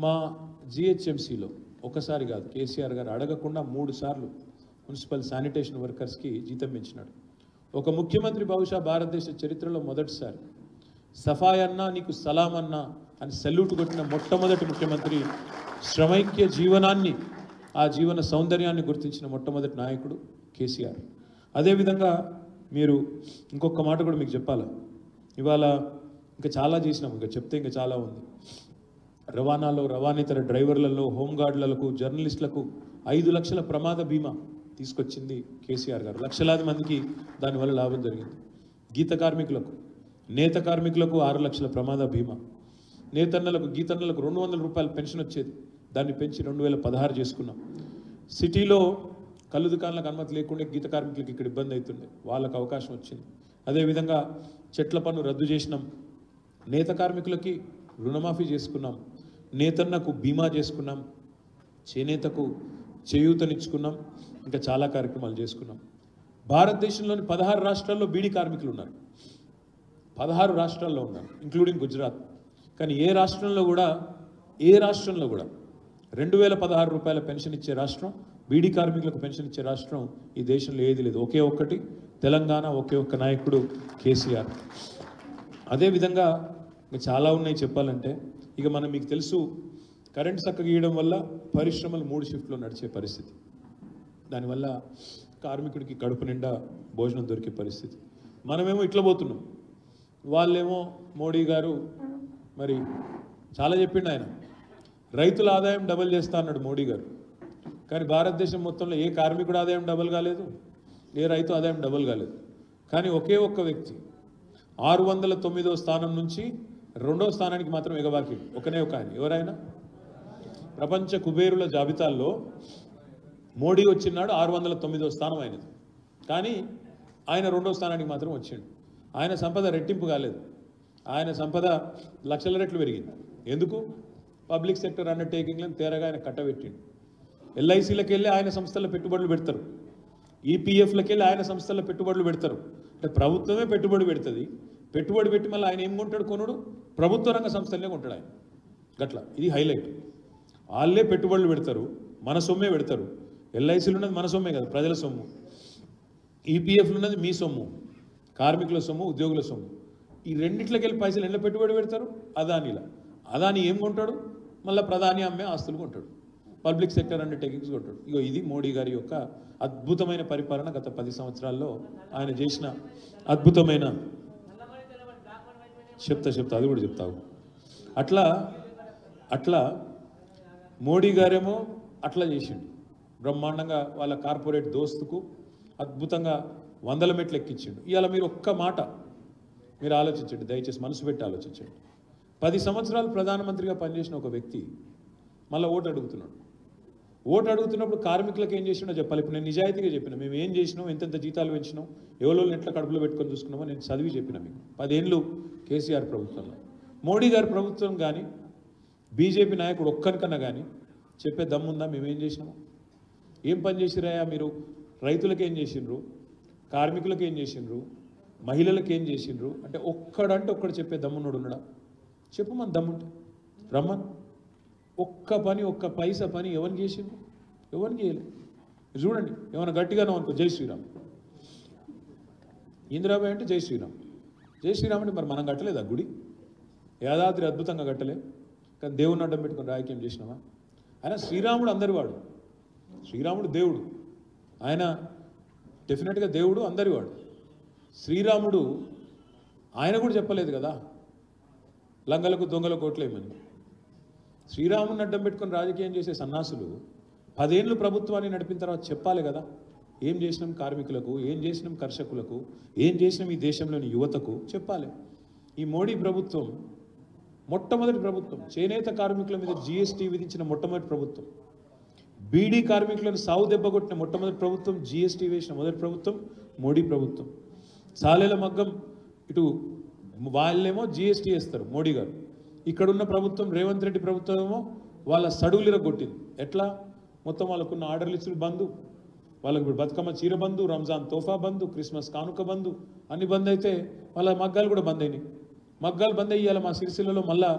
మా జిహెచ్ఎంసీలో ఒకసారి కాదు, కేసీఆర్ గారు అడగకుండా 3 సార్లు మున్సిపల్ శానిటేషన్ వర్కర్స్కి జీతం పెంచినాడు. ఒక ముఖ్యమంత్రి బహుశా భారతదేశ చరిత్రలో మొదటిసారి సఫాయి అన్నా నీకు సలాం అన్నా అని సెల్యూట్ కొట్టిన మొట్టమొదటి ముఖ్యమంత్రి, శ్రమైక్య జీవనాన్ని, ఆ జీవన సౌందర్యాన్ని గుర్తించిన మొట్టమొదటి నాయకుడు కేసీఆర్. అదేవిధంగా మీరు ఇంకొక మాట కూడా మీకు చెప్పాలి, ఇవాళ ఇంకా చాలా చేసినాం, ఇంకా చెప్తే ఇంకా చాలా ఉంది. రవాణాలో, రవాణేతర డ్రైవర్లలో, హోంగార్డులకు, జర్నలిస్టులకు 5 లక్షల ప్రమాద బీమా తీసుకొచ్చింది కేసీఆర్ గారు. లక్షలాది మందికి దానివల్ల లాభం జరిగింది. గీత కార్మికులకు, నేత కార్మికులకు 6 లక్షల ప్రమాద బీమా. నేతన్నలకు, గీతన్నలకు 200 రూపాయల పెన్షన్ వచ్చేది, దాన్ని పెంచి 2016 చేసుకున్నాం. సిటీలో కళ్ళు దుకాణాలకు అనుమతి లేకుండా గీత కార్మికులకు ఇక్కడ ఇబ్బంది అవుతుంది, వాళ్ళకు అవకాశం వచ్చింది. అదేవిధంగా చెట్ల పన్ను రద్దు చేసినాం, నేత కార్మికులకి రుణమాఫీ చేసుకున్నాం, నేతన్నకు బీమా చేసుకున్నాం, చేనేతకు చేయూతనిచ్చుకున్నాం, ఇంకా చాలా కార్యక్రమాలు చేసుకున్నాం. భారతదేశంలోని 16 రాష్ట్రాల్లో బీడీ కార్మికులు ఉన్నారు, 16 రాష్ట్రాల్లో ఉన్నారు ఇంక్లూడింగ్ గుజరాత్. కానీ ఏ రాష్ట్రంలో కూడా 2,016 రూపాయల పెన్షన్ ఇచ్చే రాష్ట్రం, బీడీ కార్మికులకు పెన్షన్ ఇచ్చే రాష్ట్రం ఈ దేశంలో ఏది లేదు. ఒకే ఒక్కటి తెలంగాణ, ఒకే ఒక్క నాయకుడు కేసీఆర్. అదేవిధంగా చాలా ఉన్నాయి చెప్పాలంటే. ఇక మనం మీకు తెలుసు, కరెంట్ చక్కగా గీయడం వల్ల పరిశ్రమలు 3 షిఫ్ట్లో నడిచే పరిస్థితి, దానివల్ల కార్మికుడికి కడుపు నిండా భోజనం దొరికే పరిస్థితి. మనమేమో ఇట్లా పోతున్నాం, వాళ్ళేమో మోడీ గారు మరి చాలా చెప్పిండు ఆయన, రైతుల ఆదాయం డబల్ చేస్తా అన్నాడు మోడీ గారు. కానీ భారతదేశం మొత్తంలో ఏ కార్మికుడు ఆదాయం డబల్ కాలేదు, ఏ రైతు ఆదాయం డబల్ కాలేదు. కానీ ఒకే ఒక్క వ్యక్తి 609వ స్థానం నుంచి 2వ స్థానానికి మాత్రం ఎగబాకి ఒకనే ఒక ఆయన. ఎవరైనా ప్రపంచ కుబేరుల జాబితాల్లో మోడీ వచ్చినాడు 609వ స్థానం అయినది, కానీ ఆయన 2వ స్థానానికి మాత్రం వచ్చిండు. ఆయన సంపద రెట్టింపు కాలేదు, ఆయన సంపద లక్షల రెట్లు పెరిగింది. ఎందుకు? పబ్లిక్ సెక్టర్ అండర్టేకింగ్లను తేరగా ఆయన కట్టబెట్టిండు. ఎల్ఐసీలకు వెళ్ళి ఆయన సంస్థల్లో పెట్టుబడులు పెడతారు, ఈపీఎఫ్లకు వెళ్ళి ఆయన సంస్థల్లో పెట్టుబడులు పెడతారు. అంటే ప్రభుత్వమే పెట్టుబడి పెడుతుంది, పెట్టుబడి పెట్టి మళ్ళీ ఆయన ఏం కొంటాడు? కొనుడు ప్రభుత్వ రంగ సంస్థలనే కొంటాడు ఆయన. గట్లా ఇది హైలైట్. వాళ్ళే పెట్టుబడులు పెడతారు, మన సొమ్మే పెడతారు. ఎల్ఐసీలు ఉన్నది మన సొమ్మే కదా, ప్రజల సొమ్ము. ఈపీఎఫ్లు ఉన్నది మీ సొమ్ము, కార్మికుల సొమ్ము, ఉద్యోగుల సొమ్ము. ఈ రెండిట్లకి వెళ్ళి పైసలు ఎట్లా పెట్టుబడి పెడతారు? అదానిలా. అదాని ఏం కొంటాడు? మళ్ళీ ప్రధాని అమ్మే ఆస్తులు కొంటాడు, పబ్లిక్ సెక్టర్ అండర్టేకింగ్స్ కొంటాడు. ఇగో ఇది మోడీ గారి యొక్క అద్భుతమైన పరిపాలన. గత 10 సంవత్సరాల్లో ఆయన చేసిన అద్భుతమైన చెప్తా అది కూడా చెప్తావు. అట్లా మోడీ గారేమో అట్లా చేసిండు బ్రహ్మాండంగా. వాళ్ళ కార్పొరేట్ దోస్తుకు అద్భుతంగా 100 మెట్లు ఎక్కించిండు. ఇవాళ మీరు ఒక్క మాట మీరు ఆలోచించండి, దయచేసి మనసు పెట్టి ఆలోచించండి. 10 సంవత్సరాలు ప్రధానమంత్రిగా పనిచేసిన ఒక వ్యక్తి మళ్ళీ ఓటు అడుగుతున్నాడు. ఓటు అడుగుతున్నప్పుడు కార్మికులకు ఏం చేసినో చెప్పాలి. ఇప్పుడు నేను నిజాయితీగా చెప్పిన, మేము ఏం చేసినాం, ఎంతెంత జీతాలు పెంచినాం, ఎవరో ఎట్లా కడుపులో పెట్టుకొని చూసుకున్నామో నేను చదివి చెప్పిన మీకు. 10 ఏళ్ళు కేసీఆర్ ప్రభుత్వంలో, మోడీ గారి ప్రభుత్వం కానీ బీజేపీ నాయకుడు ఒక్కరికన్నా కానీ చెప్పే దమ్ముందా మేమేం చేసినాము? ఏం పని చేసిరాయా మీరు? రైతులకు ఏం చేసిండ్రు, కార్మికులకు ఏం చేసిండ్రు, మహిళలకు ఏం చేసిండ్రు అంటే ఒక్కడంటే ఒక్కడు చెప్పే దమ్మున్నాడు ఉన్నాడా? చెప్పు మన దమ్ముంటే రమ్మన్. ఒక్క పని, ఒక్క పైసా పని ఎవరిని చేసిండ్రు? ఎవరిని చేయలేదు. చూడండి, ఏమైనా గట్టిగానో అనుకో జై శ్రీరామ్, ఇందిరాబాయ్ అంటే జై శ్రీరామ్. జై శ్రీరామ్ అంటే మరి మనం కట్టలేదా గుడి? యాదాద్రి అద్భుతంగా కట్టలే, కానీ దేవుని అడ్డం పెట్టుకుని రాజకీయం చేసినామా? ఆయన శ్రీరాముడు అందరివాడు, శ్రీరాముడు దేవుడు, ఆయన డెఫినెట్గా దేవుడు అందరివాడు. శ్రీరాముడు ఆయన కూడా చెప్పలేదు కదా లంగలకు దొంగలకు ఓట్లేమని. శ్రీరాముడిని అడ్డం పెట్టుకుని రాజకీయం చేసే సన్నాసులు 10 ఏళ్ళు ప్రభుత్వాన్ని నడిపిన తర్వాత చెప్పాలి కదా, ఏం చేసినాం కార్మికులకు, ఏం చేసినాం కర్షకులకు, ఏం చేసినాం ఈ దేశంలోని యువతకు చెప్పాలి. ఈ మోడీ ప్రభుత్వం మొట్టమొదటి ప్రభుత్వం, చేనేత కార్మికుల మీద జీఎస్టీ విధించిన మొట్టమొదటి ప్రభుత్వం, బీడీ కార్మికులను సావు దెబ్బగొట్టిన మొట్టమొదటి ప్రభుత్వం, జీఎస్టీ వేసిన మొదటి ప్రభుత్వం మోడీ ప్రభుత్వం. సాలేల మగ్గం ఇటు వాళ్ళేమో జీఎస్టీ వేస్తారు మోడీ గారు, ఇక్కడున్న ప్రభుత్వం రేవంత్ రెడ్డి ప్రభుత్వం ఏమో వాళ్ళ సడుగులిర కొట్టింది. ఎట్లా? మొత్తం వాళ్ళకున్న ఆర్డర్లు ఇచ్చిన బంధు, వాళ్ళకి ఇప్పుడు బతుకమ్మ చీర బంధు, రంజాన్ తోఫా బంధు, క్రిస్మస్ కానుక బంధు అన్ని బంద్ అయితే వాళ్ళ మగ్గాలు కూడా బంద్ అయినాయి. మగ్గాలు బంద్ అయ్యాలి మా సిరిసిల్లలో మళ్ళా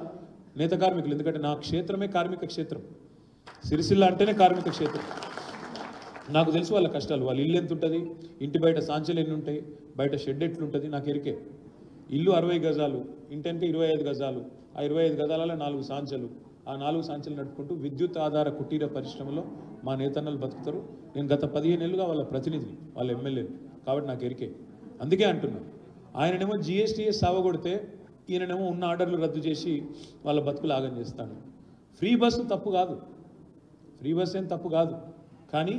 నేత కార్మికులు, ఎందుకంటే నా క్షేత్రమే కార్మిక క్షేత్రం, సిరిసిల్ల అంటేనే కార్మిక క్షేత్రం. నాకు తెలుసు వాళ్ళ కష్టాలు, వాళ్ళ ఇల్లు ఎంత ఉంటుంది, ఇంటి బయట సాంచలు ఎన్ని ఉంటాయి, బయట షెడ్ ఎట్లుంటుంది నాకు ఎరికే. ఇల్లు 60 గజాలు, ఇంటెనక 25 గజాలు, ఆ 25 గజాలలో 4 సాంచలు, ఆ 4 సాంచలు నడుపుకుంటూ విద్యుత్ ఆధార కుటీర పరిశ్రమలో మా నేతన్నలు బతుకుతారు. నేను గత 15 ఏళ్ళుగా వాళ్ళ ప్రతినిధిని, వాళ్ళ ఎమ్మెల్యేని, కాబట్టి నాకు ఎరికే. అందుకే అంటున్నాను, ఆయననేమో జీఎస్టీఎస్ సావగొడితే ఈయననేమో ఉన్న ఆర్డర్లు రద్దు చేసి వాళ్ళ బతుకులు ఆగం చేస్తాను. ఫ్రీ బస్సు తప్పు కాదు, ఫ్రీ బస్ ఏం తప్పు కాదు, కానీ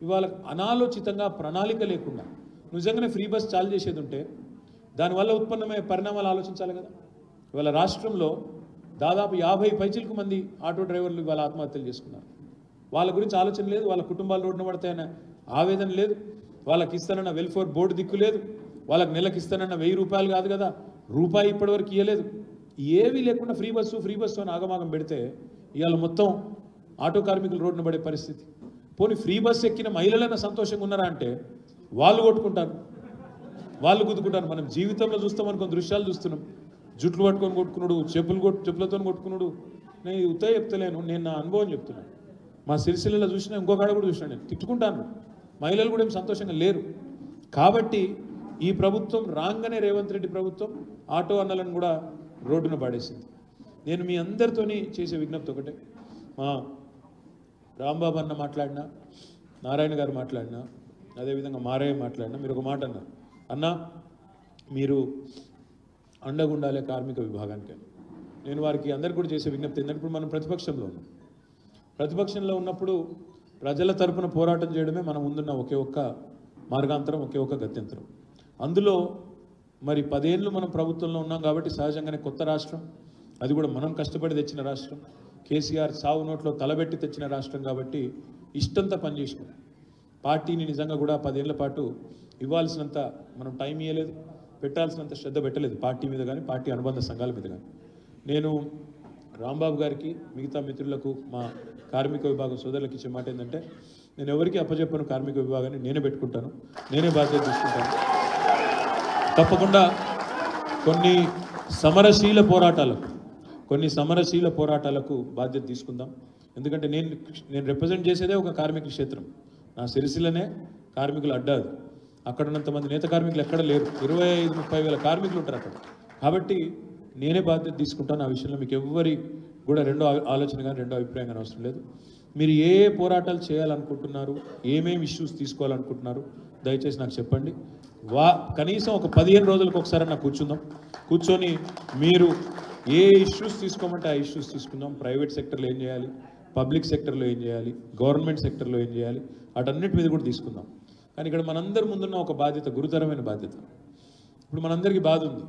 ఇవాళ అనాలోచితంగా ప్రణాళిక లేకుండా నిజంగానే ఫ్రీ బస్ చాలు చేసేది ఉంటే దానివల్ల ఉత్పన్నమయ్యే పరిణామాలు ఆలోచించాలి కదా. ఇవాళ రాష్ట్రంలో దాదాపు 50 పైచిలకు మంది ఆటో డ్రైవర్లు ఇవాళ ఆత్మహత్యలు చేసుకున్నారు. వాళ్ళ గురించి ఆలోచన లేదు, వాళ్ళ కుటుంబాలు రోడ్డున పడతాయన్న ఆవేదన లేదు, వాళ్ళకి ఇస్తానన్న వెల్ఫేర్ బోర్డు దిక్కు లేదు, వాళ్ళకి నెలకి ఇస్తానన్న 1000 రూపాయలు కాదు కదా, రూపాయి ఇప్పటివరకు ఇవ్వలేదు. ఏవీ లేకుండా ఫ్రీ బస్సు అని ఆగమాగం పెడితే ఇవాళ మొత్తం ఆటో కార్మికులు రోడ్డున పడే పరిస్థితి. పోనీ ఫ్రీ బస్సు ఎక్కిన మహిళలైనా సంతోషంగా ఉన్నారా అంటే వాళ్ళు కొట్టుకుంటారు, వాళ్ళు గుద్దుకుంటారు. మనం జీవితంలో చూస్తాం, కొన్ని దృశ్యాలు చూస్తున్నాం, జుట్లు పట్టుకొని కొట్టుకున్నాడు, చెప్పులతో కొట్టుకున్నాడు. నేను ఉత్తగా చెప్తలేను, నేను నా అనుభవం చెప్తున్నాను. మా సిరిసిల్లలో చూసినా ఇంకొక ఆడ కూడా చూసినా, నేను తిట్టుకుంటాను. మహిళలు కూడా ఏం సంతోషంగా లేరు. కాబట్టి ఈ ప్రభుత్వం రాగానే రేవంత్ రెడ్డి ప్రభుత్వం ఆటో అన్నలను కూడా రోడ్డున పడేసింది. నేను మీ అందరితోని చేసే విజ్ఞప్తి ఒకటే, మా రాంబాబు అన్న మాట్లాడినా, నారాయణ గారు మాట్లాడినా, అదేవిధంగా మారయ్య మాట్లాడినా, మీరు ఒక మాట అన్నారు, అన్నా మీరు అండగుండాలే కార్మిక విభాగానికి. నేను వారికి అందరికీ కూడా చేసే విజ్ఞప్తి ఏంటంటే, ఇప్పుడు మనం ప్రతిపక్షంలో ఉన్నాం, ప్రతిపక్షంలో ఉన్నప్పుడు ప్రజల తరపున పోరాటం చేయడమే మనం ముందున్న ఒకే ఒక్క మార్గాంతరం, ఒకే ఒక్క గత్యంతరం. అందులో మరి 10 ఏళ్ళు మనం ప్రభుత్వంలో ఉన్నాం కాబట్టి సహజంగానే కొత్త రాష్ట్రం, అది కూడా మనం కష్టపడి తెచ్చిన రాష్ట్రం, కేసీఆర్ సావు నోట్లో తలబెట్టి తెచ్చిన రాష్ట్రం కాబట్టి ఇష్టంతా పనిచేసినాం. పార్టీని నిజంగా కూడా 10 ఏళ్ల పాటు ఇవ్వాల్సినంత మనం టైం ఇవ్వలేదు, పెట్టాల్సినంత శ్రద్ధ పెట్టలేదు పార్టీ మీద కానీ, పార్టీ అనుబంధ సంఘాల మీద కానీ. నేను రాంబాబు గారికి, మిగతా మిత్రులకు, మా కార్మిక విభాగం సోదరులకు ఇచ్చే మాట ఏంటంటే, నేను ఎవరికి అప్పచెప్పను, కార్మిక విభాగాన్ని నేనే పెట్టుకుంటాను, నేనే బాధ్యత తీసుకుంటాను. తప్పకుండా కొన్ని సమరశీల పోరాటాలకు బాధ్యత తీసుకుందాం. ఎందుకంటే నేను రిప్రజెంట్ చేసేదే ఒక కార్మిక క్షేత్రం, నా సిరిసిల్లనే కార్మికులు అడ్డాది, అక్కడ ఉన్నంతమంది నేత కార్మికులు ఎక్కడ లేరు, 25-30 వేల కార్మికులు ఉంటారు అక్కడ. కాబట్టి నేనే బాధ్యత తీసుకుంటాను. ఆ విషయంలో మీకు ఎవ్వరి కూడా రెండో ఆలోచన కానీ రెండో అభిప్రాయం కానీ అవసరం లేదు. మీరు ఏ పోరాటాలు చేయాలనుకుంటున్నారు, ఏమేమి ఇష్యూస్ తీసుకోవాలనుకుంటున్నారు దయచేసి నాకు చెప్పండి. కనీసం ఒక 15 రోజులకు ఒకసారి నాకు కూర్చొని మీరు ఏ ఇష్యూస్ తీసుకోమంటే ఆ ఇష్యూస్ తీసుకుందాం. ప్రైవేట్ సెక్టర్లో ఏం చేయాలి, పబ్లిక్ సెక్టర్లో ఏం చేయాలి, గవర్నమెంట్ సెక్టర్లో ఏం చేయాలి, వాటన్నిటి మీద కూడా తీసుకుందాం. కానీ ఇక్కడ మనందరి ముందున్న ఒక బాధ్యత, గురుతరమైన బాధ్యత. ఇప్పుడు మనందరికీ బాధ ఉంది,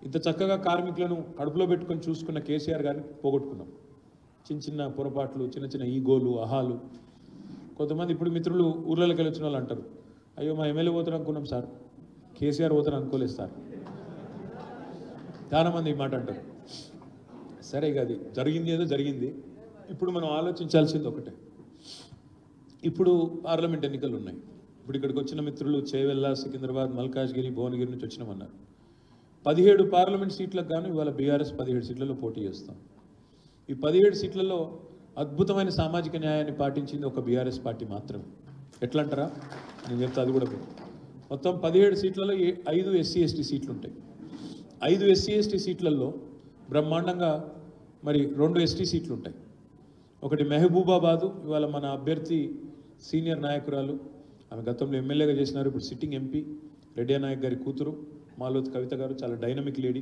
ఇంత చక్కగా కార్మికులను కడుపులో పెట్టుకొని చూసుకున్న కేసీఆర్ గారిని పోగొట్టుకున్నాం. చిన్న చిన్న పొరపాట్లు, చిన్న చిన్న ఈగోలు, అహాలు. కొంతమంది ఇప్పుడు మిత్రులు ఊర్లలోకి వెళ్ళి వచ్చిన వాళ్ళు అంటారు, అయ్యో మా ఎమ్మెల్యే పోతారు అనుకున్నాం సార్, కేసీఆర్ పోతారు అనుకోలేదు సార్. చాలామంది ఈ మాట అంటారు. సరే ఇక అది జరిగింది ఏదో జరిగింది. ఇప్పుడు మనం ఆలోచించాల్సింది ఒకటే, ఇప్పుడు పార్లమెంట్ ఎన్నికలు ఉన్నాయి. ఇప్పుడు ఇక్కడికి వచ్చిన మిత్రులు చేవెళ్ళ, సికింద్రాబాద్, మల్కాజ్గిరి, భువనగిరి నుంచి వచ్చినామన్నారు. 17 పార్లమెంట్ సీట్లకు గాను ఇవాళ బీఆర్ఎస్ 17 సీట్లలో పోటీ చేస్తాం. ఈ 17 సీట్లలో అద్భుతమైన సామాజిక న్యాయాన్ని పాటించింది ఒక బీఆర్ఎస్ పార్టీ మాత్రమే. ఎట్లా అంటారా? నేను చెప్తా, అది కూడా మొత్తం 17 సీట్లలో 5 SC/ST సీట్లు ఉంటాయి. 5 SC/ST సీట్లలో బ్రహ్మాండంగా మరి 2 ST సీట్లు ఉంటాయి. ఒకటి మహబూబాబాదు, ఇవాళ మన అభ్యర్థి సీనియర్ నాయకురాలు, ఆమె గతంలో ఎమ్మెల్యేగా చేసినారు, ఇప్పుడు సిట్టింగ్ ఎంపీ రెడ్డి నాయక్ గారి కూతురు మాలోత్ కవిత గారు, చాలా డైనమిక్ లేడీ.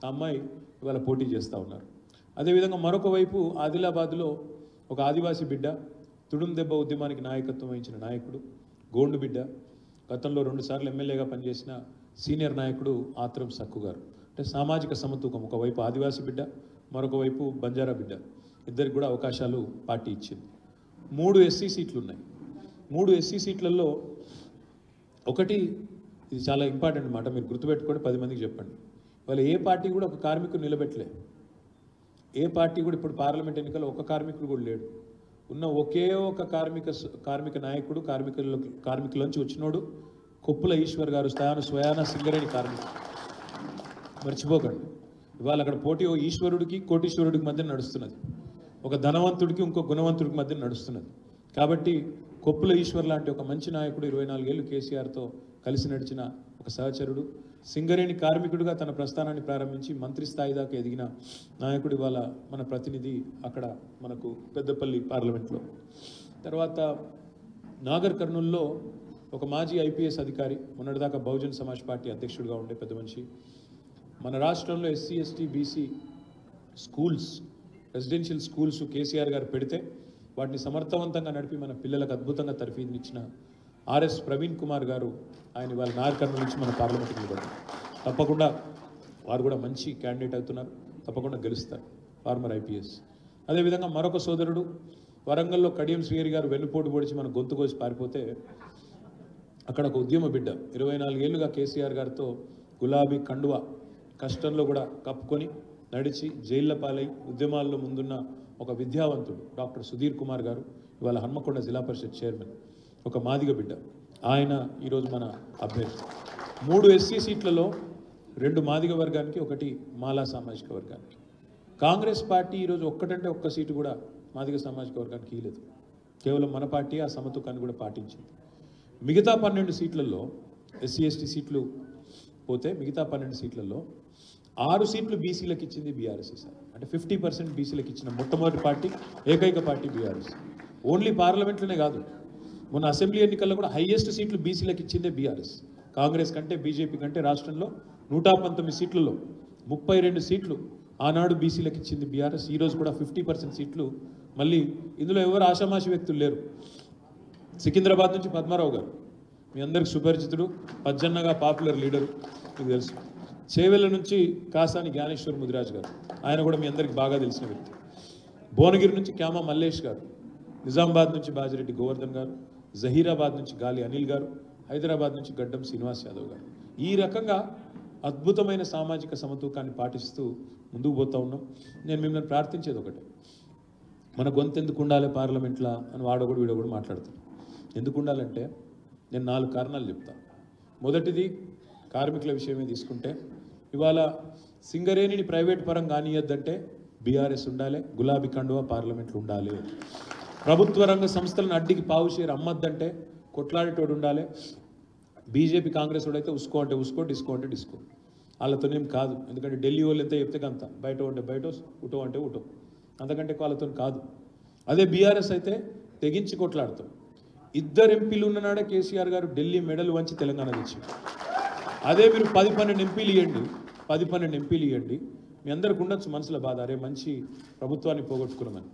ఆ అమ్మాయి ఇవాళ పోటీ చేస్తూ ఉన్నారు. అదేవిధంగా మరొక వైపు ఆదిలాబాద్లో ఒక ఆదివాసీ బిడ్డ, తుడుం దెబ్బ ఉద్యమానికి నాయకత్వం వహించిన నాయకుడు, గోండు బిడ్డ, గతంలో 2 సార్లు ఎమ్మెల్యేగా పనిచేసిన సీనియర్ నాయకుడు ఆత్రం సక్కు గారు. అంటే సామాజిక సమతూకం, ఒకవైపు ఆదివాసీ బిడ్డ, మరొక వైపు బంజారా బిడ్డ, ఇద్దరికి కూడా అవకాశాలు పార్టీ ఇచ్చింది. 3 SC సీట్లు ఉన్నాయి. 3 SC సీట్లలో ఒకటి, ఇది చాలా ఇంపార్టెంట్ మాట, మీరు గుర్తుపెట్టుకొని 10 మందికి చెప్పండి. వాళ్ళు ఏ పార్టీ కూడా ఒక కార్మికుడు నిలబెట్టలే. ఏ పార్టీ కూడా ఇప్పుడు పార్లమెంట్ ఎన్నికల్లో ఒక కార్మికుడు కూడా లేడు. ఉన్న ఒకే ఒక కార్మిక నాయకుడు, కార్మికులోంచి వచ్చినోడు కొప్పుల ఈశ్వర్ గారు, స్వయాన సింగరేణి కార్మికుడు. మర్చిపోకండి. ఇవాళ అక్కడ పోటీ ఓ ఈశ్వరుడికి కోటీశ్వరుడికి మధ్య నడుస్తున్నది, ఒక ధనవంతుడికి ఇంకో గుణవంతుడికి మధ్య నడుస్తున్నది. కాబట్టి కొప్పుల ఈశ్వర్ లాంటి ఒక మంచి నాయకుడు, 24 ఏళ్ళు కేసీఆర్తో కలిసి నడిచిన ఒక సహచరుడు, సింగరేణి కార్మికుడిగా తన ప్రస్థానాన్ని ప్రారంభించి మంత్రి స్థాయి దాకా ఎదిగిన నాయకుడు ఇవాళ మన ప్రతినిధి అక్కడ మనకు పెద్దపల్లి పార్లమెంట్లో. తర్వాత నాగర్ కర్నూల్లో ఒక మాజీ IPS అధికారి, మొన్నటిదాకా బహుజన్ సమాజ్ పార్టీ అధ్యక్షుడిగా ఉండే పెద్ద మనిషి. మన రాష్ట్రంలో SC/ST BC schools, residential schools KCR గారు పెడితే వాటిని సమర్థవంతంగా నడిపి మన పిల్లలకు అద్భుతంగా తర్ఫీదునిచ్చిన RS ప్రవీణ్ కుమార్ గారు, ఆయన ఇవాళ నాగర్ కర్నూలు నుంచి మన పార్లమెంట్కి నిలబడ్డారు. తప్పకుండా వారు కూడా మంచి క్యాండిడేట్ అవుతున్నారు, తప్పకుండా గెలుస్తారు, ఫార్మర్ IPS. అదేవిధంగా మరొక సోదరుడు వరంగల్లో కడియం శ్రీహరి గారు వెన్నుపోటు పొడిచి మన గొంతు కోసి పారిపోతే అక్కడ ఒక ఉద్యమ బిడ్డ 24 ఏళ్ళుగా కేసీఆర్ గారితో గులాబీ కండువా కష్టంలో కూడా కప్పుకొని నడిచి జైళ్ల పాలై ఉద్యమాల్లో ముందున్న ఒక విద్యావంతుడు డాక్టర్ సుధీర్ కుమార్ గారు, ఇవాళ హన్మకొండ జిల్లా పరిషత్ చైర్మన్, ఒక మాదిగ బిడ్డ, ఆయన ఈరోజు మన అభ్యర్థి. 3 SC సీట్లలో 2 మాదిగ వర్గానికి, 1 మాలా సామాజిక వర్గానికి. కాంగ్రెస్ పార్టీ ఈరోజు ఒక్కటంటే ఒక్క సీటు కూడా మాదిగ సామాజిక వర్గానికి ఇవ్వలేదు. కేవలం మన పార్టీ ఆ సమతూకాన్ని కూడా పాటించింది. మిగతా 12 సీట్లలో SC/ST సీట్లు పోతే మిగతా 12 సీట్లలో 6 సీట్లు బీసీలకు ఇచ్చింది బీఆర్ఎస్. సార్ అంటే 50% బీసీలకు ఇచ్చిన మొట్టమొదటి పార్టీ, ఏకైక పార్టీ బీఆర్ఎస్. ఓన్లీ పార్లమెంట్లోనే కాదు, మొన్న అసెంబ్లీ ఎన్నికల్లో కూడా హైయెస్ట్ సీట్లు బీసీలకు ఇచ్చిందే బీఆర్ఎస్. కాంగ్రెస్ కంటే, బీజేపీ కంటే రాష్ట్రంలో 119 సీట్లలో 32 సీట్లు ఆనాడు బీసీలకు ఇచ్చింది బీఆర్ఎస్. ఈరోజు కూడా 50% సీట్లు. మళ్ళీ ఇందులో ఎవరు ఆషామాషి వ్యక్తులు లేరు. సికింద్రాబాద్ నుంచి పద్మారావు గారు, మీ అందరికి సుపరిచితుడు, పజ్జన్నగా పాపులర్ లీడరు, మీకు తెలుసు. చేవెళ్ళ నుంచి కాసాని జ్ఞానేశ్వర్ ముదిరాజ్ గారు, ఆయన కూడా మీ అందరికి బాగా తెలిసిన వ్యక్తి. భువనగిరి నుంచి క్యామా మల్లేష్ గారు, నిజామాబాద్ నుంచి బాజిరెడ్డి గోవర్ధన్ గారు, జహీరాబాద్ నుంచి గాలి అనిల్ గారు, హైదరాబాద్ నుంచి గడ్డం శ్రీనివాస్ యాదవ్ గారు. ఈ రకంగా అద్భుతమైన సామాజిక సమతూకాన్ని పాటిస్తూ ముందుకు పోతూ ఉన్నాం. నేను మిమ్మల్ని ప్రార్థించేది ఒకటే, మన గొంతు ఎందుకు ఉండాలి పార్లమెంట్లో అని వాడొకడు వీడొకడు మాట్లాడతాడు. ఎందుకు ఉండాలంటే నేను 4 కారణాలు చెప్తాను. మొదటిది కార్మికుల విషయమే తీసుకుంటే, ఇవాళ సింగరేణిని ప్రైవేట్ పరం కానియద్దంటే బీఆర్ఎస్ ఉండాలి, గులాబీ కండువా పార్లమెంట్లో ఉండాలి. ప్రభుత్వ రంగ సంస్థలను అడ్డికి పావు షేర్ అమ్మద్దంటే కొట్లాడేటోడు ఉండాలి. బీజేపీ కాంగ్రెస్ వాడైతే ఉసుకో అంటే ఉసుకో, డిస్కో అంటే డిస్కో, వాళ్ళతోనేం కాదు. ఎందుకంటే ఢిల్లీ వాళ్ళు ఎంత చెప్తే అంత, బయట ఉంటే బయట, ఉటో అంటే ఉటో, అంతకంటే వాళ్ళతో కాదు. అదే బీఆర్ఎస్ అయితే తెగించి కొట్లాడతాం. 2 ఎంపీలు ఉన్ననాడే కేసీఆర్ గారు ఢిల్లీ మెడల్ వంచి తెలంగాణ తెచ్చి, అదే మీరు 10-12 ఎంపీలు ఇవ్వండి, 10-12 ఎంపీలు ఇవ్వండి, మీ అందరికి ఉండొచ్చు మనసులో బాధ, అరే మంచి ప్రభుత్వాన్ని పోగొట్టుకున్నామని.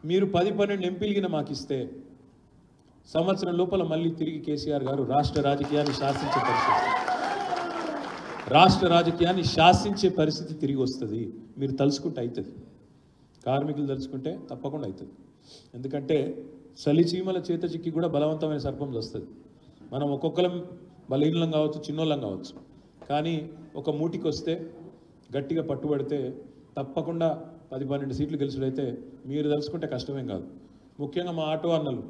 మీరు 10-12 ఎంపీలు మాకు ఇస్తే సంవత్సరం లోపల మళ్ళీ తిరిగి కేసీఆర్ గారు రాష్ట్ర రాజకీయాన్ని శాసించే పరిస్థితి. రాష్ట్ర రాజకీయాన్ని శాసించే పరిస్థితి తిరిగి వస్తుంది. మీరు తలుచుకుంటే అవుతుంది, కార్మికులు తలుచుకుంటే తప్పకుండా అవుతుంది. ఎందుకంటే చలిచీమల చేత చిక్కి కూడా బలవంతమైన సర్పం వస్తుంది. మనం ఒక్కొక్కరం బలహీనం కావచ్చు, చిన్నోళ్ళం కావచ్చు, కానీ ఒక మూటికి వస్తే గట్టిగా పట్టుబడితే తప్పకుండా 10-12 సీట్లు గెలుచుడైతే మీరు తలుచుకుంటే కష్టమేం కాదు. ముఖ్యంగా మా ఆటో అన్నలు,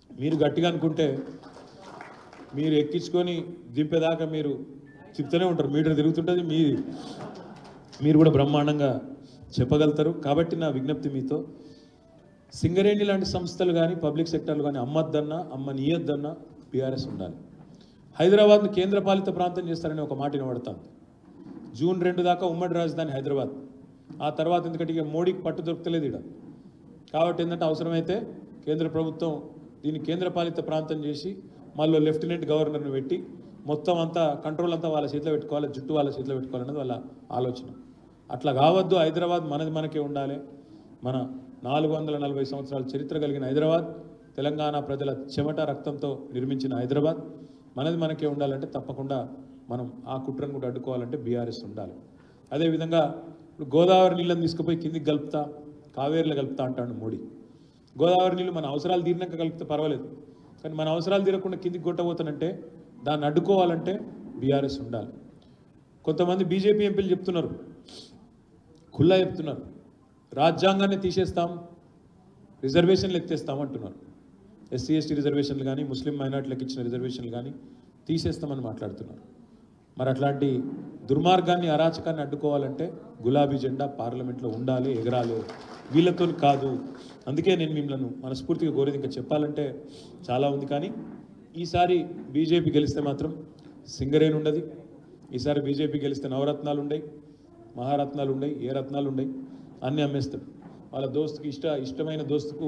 మీరు గట్టిగా అనుకుంటే మీరు ఎక్కించుకొని దింపేదాకా మీరు చెప్తూనే ఉంటారు, మీటర్ తిరుగుతుంటుంది, మీరు కూడా బ్రహ్మాండంగా చెప్పగలుగుతారు. కాబట్టి నా విజ్ఞప్తి మీతో, సింగరేణి లాంటి సంస్థలు కానీ పబ్లిక్ సెక్టర్లు కానీ అమ్మద్దన్నా అమ్మనీయద్దన్నా బీఆర్ఎస్ ఉండాలి. హైదరాబాద్ను కేంద్రపాలిత ప్రాంతం చేస్తారని ఒక మాట వినబడతాను. జూన్ 2 దాకా ఉమ్మడి రాజధాని హైదరాబాద్. ఆ తర్వాత ఎందుకంటే ఇక మోడీకి పట్టు దొరకలేదు ఇక్కడ. కాబట్టి ఏంటంటే అవసరమైతే కేంద్ర ప్రభుత్వం దీన్ని కేంద్రపాలిత ప్రాంతం చేసి మళ్ళీ లెఫ్టినెంట్ గవర్నర్ని పెట్టి మొత్తం అంతా కంట్రోల్ అంతా వాళ్ళ చేతిలో పెట్టుకోవాలి, జుట్టు వాళ్ళ చేతిలో పెట్టుకోవాలనేది వాళ్ళ ఆలోచన. అట్లా కావద్దు. హైదరాబాద్ మనది మనకే ఉండాలి. మన 440 సంవత్సరాల చరిత్ర కలిగిన హైదరాబాద్, తెలంగాణ ప్రజల చెమట రక్తంతో నిర్మించిన హైదరాబాద్ మనది మనకే ఉండాలంటే తప్పకుండా మనం ఆ కుట్రను కూడా అడ్డుకోవాలంటే బీఆర్ఎస్ ఉండాలి. అదేవిధంగా ఇప్పుడు గోదావరి నీళ్ళని తీసుకుపోయి కిందికి కలుపుతా, కావేరీలో కలుపుతా అంటాడు మోడీ. గోదావరి నీళ్ళు మన అవసరాలు తీరినాక కలిపితే పర్వాలేదు, కానీ మన అవసరాలు తీరకుండా కిందికి కొట్టబోతానంటే దాన్ని అడ్డుకోవాలంటే బీఆర్ఎస్ ఉండాలి. కొంతమంది బీజేపీ ఎంపీలు చెప్తున్నారు, ఖుల్లా చెప్తున్నారు, రాజ్యాంగాన్ని తీసేస్తాం, రిజర్వేషన్లు ఎత్తేస్తాం అంటున్నారు. ఎస్సీ ఎస్టీ రిజర్వేషన్లు కానీ ముస్లిం మైనార్టీలకు ఇచ్చిన రిజర్వేషన్లు కానీ తీసేస్తామని మాట్లాడుతున్నారు. మరి అట్లాంటి దుర్మార్గాన్ని అరాచకాన్ని అడ్డుకోవాలంటే గులాబీ జెండా పార్లమెంట్లో ఉండాలి, ఎగరాలి, వీళ్ళతో కాదు. అందుకే నేను మిమ్మల్ని మనస్ఫూర్తిగా కోరేది, ఇంకా చెప్పాలంటే చాలా ఉంది, కానీ ఈసారి బీజేపీ గెలిస్తే మాత్రం సింగరేణి ఉండదు. ఈసారి బీజేపీ గెలిస్తే నవరత్నాలు ఉండయి, మహారత్నాలు ఉండయి, ఏ రత్నాలు ఉండయి, అన్నీ అమ్మేస్తాడు. వాళ్ళ దోస్తుకి ఇష్టమైన దోస్తుకు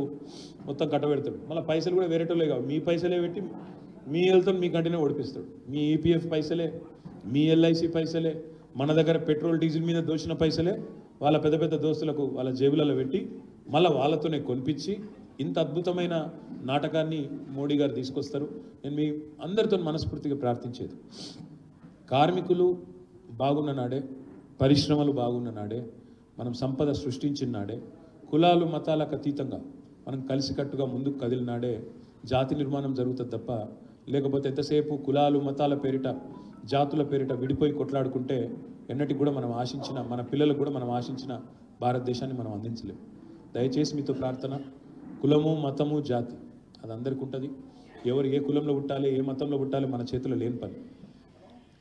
మొత్తం కట్టబెడతాడు. మళ్ళీ పైసలు కూడా వేరేటోళ్ళే కావు, మీ పైసలే పెట్టి మీ వెళ్తాడు, మీ కంటినే ఓడిపిస్తాడు. మీ ఈపీఎఫ్ పైసలే, మీ ఎల్ఐసి పైసలే, మన దగ్గర పెట్రోల్ డీజిల్ మీద దోచిన పైసలే వాళ్ళ పెద్ద పెద్ద దోస్తులకు వాళ్ళ జేబులలో పెట్టి మళ్ళీ వాళ్ళతోనే కొనిపించి ఇంత అద్భుతమైన నాటకాన్ని మోడీ గారు తీసుకొస్తారు. నేను మీ అందరితో మనస్ఫూర్తిగా ప్రార్థించేది, కార్మికులు బాగున్న నాడే, పరిశ్రమలు బాగున్న నాడే, మనం సంపద సృష్టించిన నాడే, కులాలు మతాలకు అతీతంగా మనం కలిసికట్టుగా ముందుకు కదిలినాడే జాతి నిర్మాణం జరుగుతుంది తప్ప, లేకపోతే ఎంతసేపు కులాలు మతాల పేరిట జాతుల పేరిట విడిపోయి కొట్లాడుకుంటే ఎన్నటికి కూడా మనం ఆశించిన, మన పిల్లలకు కూడా మనం ఆశించిన భారతదేశాన్ని మనం అందించలేము. దయచేసి మీతో ప్రార్థన, కులము మతము జాతి అది అందరికీ ఉంటుంది. ఎవరు ఏ కులంలో పుట్టాలి, ఏ మతంలో పుట్టాలి మన చేతిలో లేని పని.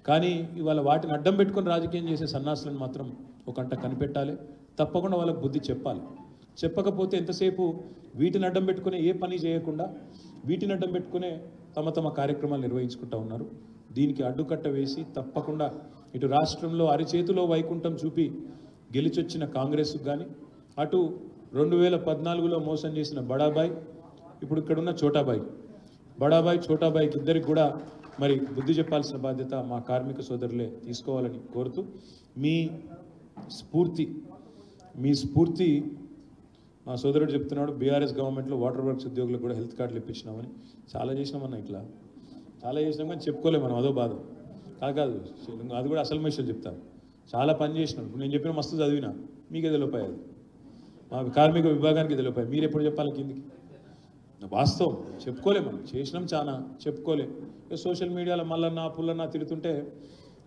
కానీ ఇవాళ వాటిని అడ్డం పెట్టుకొని రాజకీయం చేసే సన్నాసులను మాత్రం ఒకంట కనిపెట్టాలి, తప్పకుండా వాళ్ళకు బుద్ధి చెప్పాలి. చెప్పకపోతే ఎంతసేపు వీటిని అడ్డం పెట్టుకునే ఏ పని చేయకుండా వీటిని అడ్డం పెట్టుకునే తమ కార్యక్రమాలు నిర్వహించుకుంటూ ఉన్నారు. దీనికి అడ్డుకట్ట వేసి తప్పకుండా ఇటు రాష్ట్రంలో అరిచేతిలో వైకుంఠం చూపి గెలిచొచ్చిన కాంగ్రెస్కు కానీ, అటు 2014లో మోసం చేసిన బడాబాయ్, ఇప్పుడు ఇక్కడున్న చోటాబాయ్, బడాబాయ్ చోటాబాయ్కి ఇద్దరికి కూడా మరి బుద్ధి చెప్పాల్సిన బాధ్యత మా కార్మిక సోదరులే తీసుకోవాలని కోరుతూ, మీ స్ఫూర్తి మా సోదరుడు చెప్తున్నాడు, బీఆర్ఎస్ గవర్నమెంట్లో వాటర్ వర్క్స్ ఉద్యోగులకు కూడా హెల్త్ కార్డులు ఇప్పించినామని. చాలా చేసినామన్నా, ఇట్లా చాలా చేసినాం కానీ చెప్పుకోలేము మనం, అదో బాధ కాదు. అది కూడా అసలు విషయాలు చెప్తాను, చాలా పని చేసినాం. ఇప్పుడు నేను చెప్పిన మస్తు చదివినా, మీకే తెలియపోయాయి, మా కార్మిక విభాగానికి తెలియపోయాయి. మీరు ఎప్పుడు చెప్పాలి కిందికి? వాస్తవం చెప్పుకోలేము మనం, చేసినాం చాలా చెప్పుకోలే. సోషల్ మీడియాలో మల్లన్నా పుల్లన్నా తిడుతుంటే,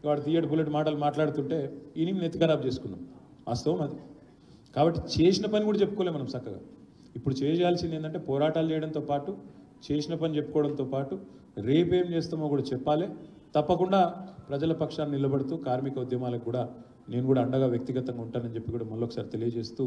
వాడు తీయడు బుల్లెట్ మాటలు మాట్లాడుతుంటే ఈయన నెత్తి ఖరాబ్ చేసుకున్నాం. వాస్తవం అది. కాబట్టి చేసిన పని కూడా చెప్పుకోలేము మనం చక్కగా. ఇప్పుడు చేయాల్సింది ఏంటంటే పోరాటాలు చేయడంతో పాటు, చేసిన పని చెప్పుకోవడంతో పాటు రేపేం చేస్తామో కూడా చెప్పాలి. తప్పకుండా ప్రజల పక్షాన్ని నిలబడుతూ కార్మిక ఉద్యమాలకు కూడా నేను కూడా అండగా వ్యక్తిగతంగా ఉంటానని చెప్పి కూడా మళ్ళొకసారి తెలియజేస్తూ